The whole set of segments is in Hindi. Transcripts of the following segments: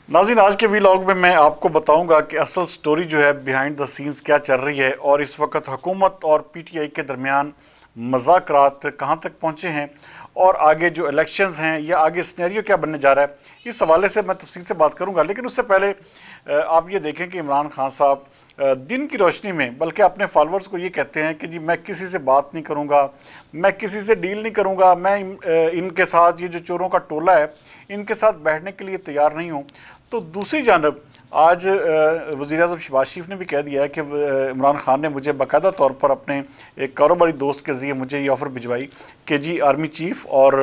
नाज़रीन, आज के वीलॉग में मैं आपको बताऊंगा कि असल स्टोरी जो है बिहाइंड द सीन्स क्या चल रही है और इस वक्त हुकूमत और पीटीआई के दरमियान मज़ाकरात कहां तक पहुंचे हैं और आगे जो इलेक्शंस हैं या आगे सिनेरियो क्या बनने जा रहा है, इस हवाले से मैं तफसील से बात करूंगा। लेकिन उससे पहले आप ये देखें कि इमरान खान साहब दिन की रोशनी में बल्कि अपने फॉलोअर्स को ये कहते हैं कि जी मैं किसी से बात नहीं करूंगा, मैं किसी से डील नहीं करूंगा, मैं इनके साथ ये जो चोरों का टोला है इनके साथ बैठने के लिए तैयार नहीं हूँ। तो दूसरी जानब आज वज़ीर-ए-आज़म शहबाज शरीफ ने भी कह दिया है कि इमरान खान ने मुझे बाकायदा तौर पर अपने एक कारोबारी दोस्त के ज़रिए मुझे ये ऑफ़र भिजवाई कि जी आर्मी चीफ़ और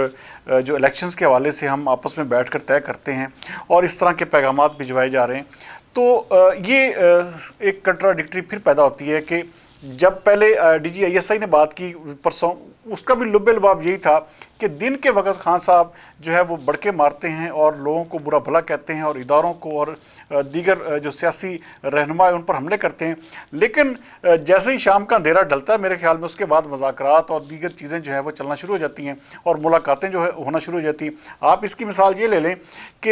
जो इलेक्शंस के हवाले से हम आपस में बैठ कर तय करते हैं और इस तरह के पैगामात भिजवाए जा रहे हैं। तो ये एक कंट्राडिक्टरी फिर पैदा होती है कि जब पहले DGISI ने बात की परसों, उसका भी लुब्बे लुबाब यही था कि दिन के वक्त खान साहब जो है वो बड़के मारते हैं और लोगों को बुरा भला कहते हैं और इदारों को और दीगर जो सियासी रहनुमा है उन पर हमले करते हैं। लेकिन जैसे ही शाम का अंधेरा ढलता है मेरे ख्याल में उसके बाद मज़ाकरात और दीगर चीज़ें जो है वो चलना शुरू हो जाती हैं और मुलाकातें जो है होना शुरू हो जाती हैं। आप इसकी मिसाल ये ले लें कि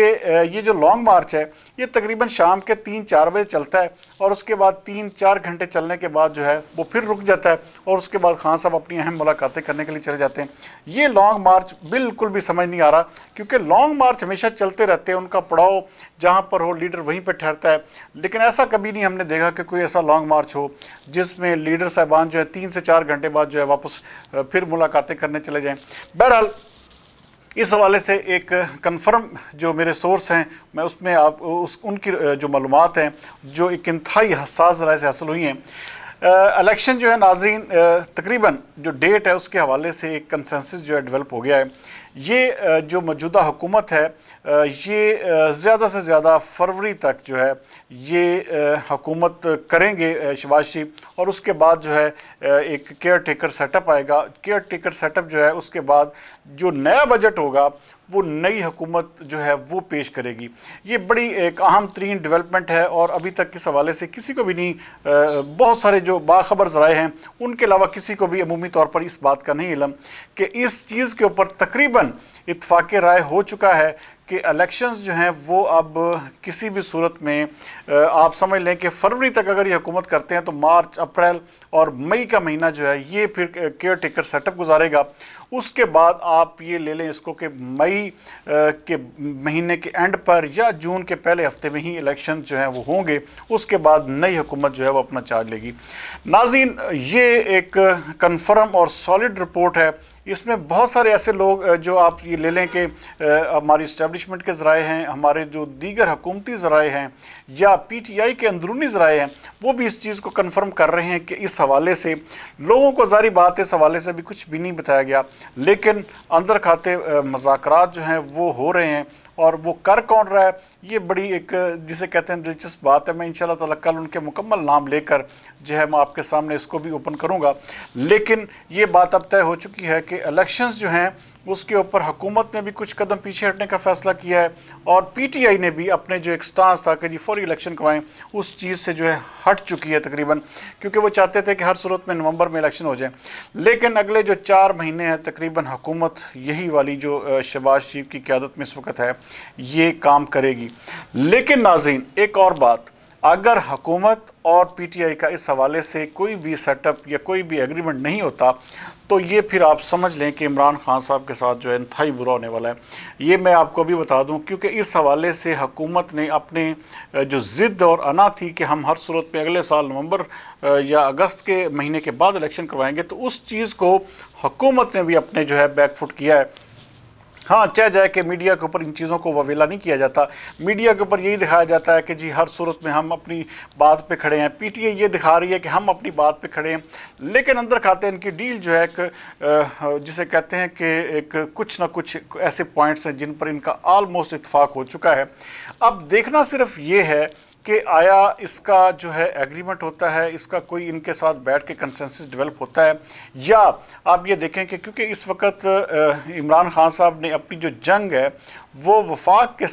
ये जो लॉन्ग मार्च है ये तकरीबन शाम के 3-4 बजे चलता है और उसके बाद 3-4 घंटे चलने के बाद जो है वो फिर रुक जाता है और उसके बाद खान साहब अपनी अहम मुलाकातें करने के लिए चले जाते हैं। ये लॉन्ग मार्च बिल्कुल भी समझ नहीं आ रहा, क्योंकि लॉन्ग मार्च हमेशा चलते रहते हैं, उनका पड़ाव जहाँ पर हो लीडर वहीं पर ठहरता है। लेकिन ऐसा कभी नहीं हमने देखा कि कोई ऐसा लॉन्ग मार्च हो जिसमें लीडर साहबान जो है 3 से 4 घंटे बाद जो है वापस फिर मुलाकातें करने चले जाएँ। बहरहाल इस हवाले से एक कन्फर्म जो मेरे सोर्स हैं मैं उसमें आप उनकी जो मालूमात हैं जो एक इंतहाई हसास राय से हासिल हुई हैं। इलेक्शन जो है नाज़रीन तकरीबन जो डेट है उसके हवाले से एक कंसेंसस जो है डेवलप हो गया है। ये जो मौजूदा हुकूमत है ये ज़्यादा से ज़्यादा फरवरी तक जो है ये हुकूमत करेंगे शहबाज शरीफ, और उसके बाद जो है एक केयर टेकर सेटअप आएगा। केयर टेकर सेटअप जो है उसके बाद जो नया बजट होगा वो नई हुकूमत जो है वो पेश करेगी। ये बड़ी एक अहम तरीन डेवलपमेंट है और अभी तक इस हवाले से किसी को भी नहीं, बहुत सारे जो बाखबर ज़राए हैं उनके अलावा किसी को भी अमूमी तौर पर इस बात का नहीं इल्म कि इस चीज़ के ऊपर तकरीबन इत्तफाक़ राय हो चुका है कि इलेक्शंस जो हैं वो अब किसी भी सूरत में आप समझ लें कि फरवरी तक अगर ये हुकूमत करते हैं तो मार्च, अप्रैल और मई का महीना जो है ये फिर केयर टेकर सेटअप गुजारेगा। उसके बाद आप ये ले लें इसको कि मई के महीने के एंड पर या जून के पहले हफ्ते में ही इलेक्शन जो हैं वो होंगे। उसके बाद नई हुकूमत जो है वो अपना चार्ज लेगी। नाज़रीन, ये एक कन्फर्म और सॉलिड रिपोर्ट है। इसमें बहुत सारे ऐसे लोग जो आप ये ले लें कि हमारी इस्टेब्लिशमेंट के ज़राए हैं, हमारे जो दीगर हुकूमती ज़राए हैं या PTI के अंदरूनी ज़राए हैं, वो भी इस चीज़ को कन्फर्म कर रहे हैं कि इस हवाले से लोगों को ज़ाहिर बात है इस हवाले से भी कुछ भी नहीं बताया गया, लेकिन अंदर खाते मज़ाकरात जो हैं वो हो रहे हैं। और वो कर कौन रहा है ये बड़ी एक जिसे कहते हैं दिलचस्प बात है। मैं इंशाल्लाह ताला कल उनके मुकम्मल नाम लेकर जो है मैं आपके सामने इसको भी ओपन करूँगा। लेकिन ये बात अब तय हो चुकी है कि इलेक्शंस जो हैं उसके ऊपर हुकूमत ने भी कुछ कदम पीछे हटने का फ़ैसला किया है और PTI ने भी अपने जो एक स्टांस था कि जी फौरी इलेक्शन करवाएं उस चीज़ से जो है हट चुकी है तकरीबन, क्योंकि वो चाहते थे कि हर सूरत में नवंबर में इलेक्शन हो जाए। लेकिन अगले जो 4 महीने हैं तकरीबन हुकूमत यही वाली जो शहबाज शरीफ की क़यादत में इस वक्त है ये काम करेगी। लेकिन नाज़रीन एक और बात, अगर हुकूमत और PTI का इस हवाले से कोई भी सेटअप या कोई भी एग्रीमेंट नहीं होता तो ये फिर आप समझ लें कि इमरान खान साहब के साथ जो है इंतहाई बुरा होने वाला है। ये मैं आपको अभी बता दूं, क्योंकि इस हवाले से हुकूमत ने अपने जो ज़िद्द और अना थी कि हम हर सूरत में अगले साल नवंबर या अगस्त के महीने के बाद इलेक्शन करवाएंगे, तो उस चीज़ को हुकूमत ने भी अपने जो है बैकफुट किया है। हाँ, चाहे जाए कि मीडिया के ऊपर इन चीज़ों को ववेला नहीं किया जाता। मीडिया के ऊपर यही दिखाया जाता है कि जी हर सूरत में हम अपनी बात पे खड़े हैं, PTI ये दिखा रही है कि हम अपनी बात पे खड़े हैं, लेकिन अंदर खाते इनकी डील जो है एक जिसे कहते हैं कि एक कुछ ना कुछ ऐसे पॉइंट्स हैं जिन पर इनका आलमोस्ट इत्तफाक हो चुका है। अब देखना सिर्फ ये है कि आया इसका जो है एग्रीमेंट होता है, इसका कोई इनके साथ बैठ के कंसेंसस डेवलप होता है, या आप ये देखें कि क्योंकि इस वक्त इमरान खान साहब ने अपनी जो जंग है वो वफाक के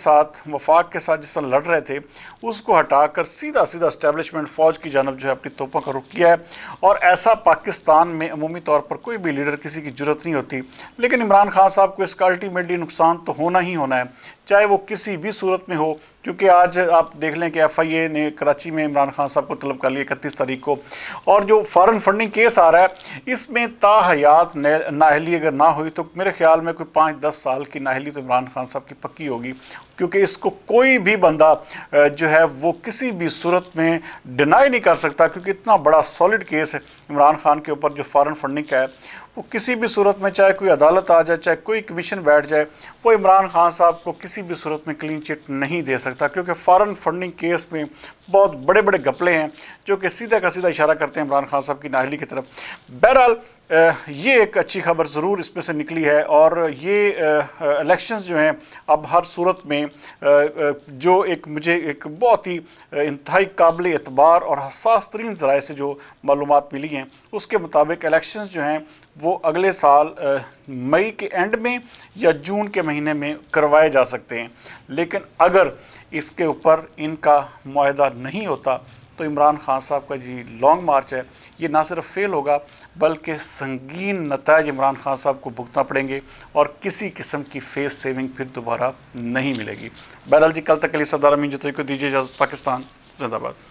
साथ जिस तरह लड़ रहे थे उसको हटाकर सीधा सीधा एस्टेब्लिशमेंट फ़ौज की जानब जो है अपनी तोपों का रुख किया है। और ऐसा पाकिस्तान में अमूमी तौर पर कोई भी लीडर किसी की ज़रूरत नहीं होती, लेकिन इमरान खान साहब को इसका अल्टीमेटली नुकसान तो होना ही होना है, चाहे वो किसी भी सूरत में हो। क्योंकि आज आप देख लें कि FIA ने कराची में इमरान खान साहब को तलब कर लिया 31 तारीख को, और जो फ़ॉरेन फंडिंग केस आ रहा है इसमें ताहयात नाअहली अगर ना हुई तो मेरे ख्याल में कोई 5-10 साल की नाअहली तो इमरान खान साहब की पक्की होगी। क्योंकि इसको कोई भी बंदा जो है वो किसी भी सूरत में डिनाई नहीं कर सकता, क्योंकि इतना बड़ा सॉलिड केस है इमरान खान के ऊपर जो फ़ॉरेन फंडिंग का है। वो किसी भी सूरत में, चाहे कोई अदालत आ जाए, चाहे कोई कमीशन बैठ जाए, वो इमरान खान साहब को किसी भी सूरत में क्लीन चिट नहीं दे सकता, क्योंकि फ़ॉरेन फंडिंग केस में बहुत बड़े बड़े घपले हैं जो कि सीधा का सीधा इशारा करते हैं इमरान खान साहब की नाअहली की तरफ। बहरहाल ये एक अच्छी खबर ज़रूर इसमें से निकली है, और ये इलेक्शंस जो हैं अब हर सूरत में जो मुझे एक बहुत ही इंतहाई काबिल एतबार और हसास तरीन ज़राए से जो मालूमात मिली हैं उसके मुताबिक इलेक्शंस जो हैं वो अगले साल मई के एंड में या जून के महीने में करवाए जा सकते हैं। लेकिन अगर इसके ऊपर इनका मुआहदा नहीं होता तो इमरान खान साहब का जी लॉन्ग मार्च है ये ना सिर्फ फेल होगा बल्कि संगीन नताइज इमरान खान साहब को भुगतना पड़ेंगे और किसी किस्म की फेस सेविंग फिर दोबारा नहीं मिलेगी। बहरहाल जी, कल तक के लिए सरदार अमीन जतोई को दीजिए इजाज़त। पाकिस्तान जिंदाबाद।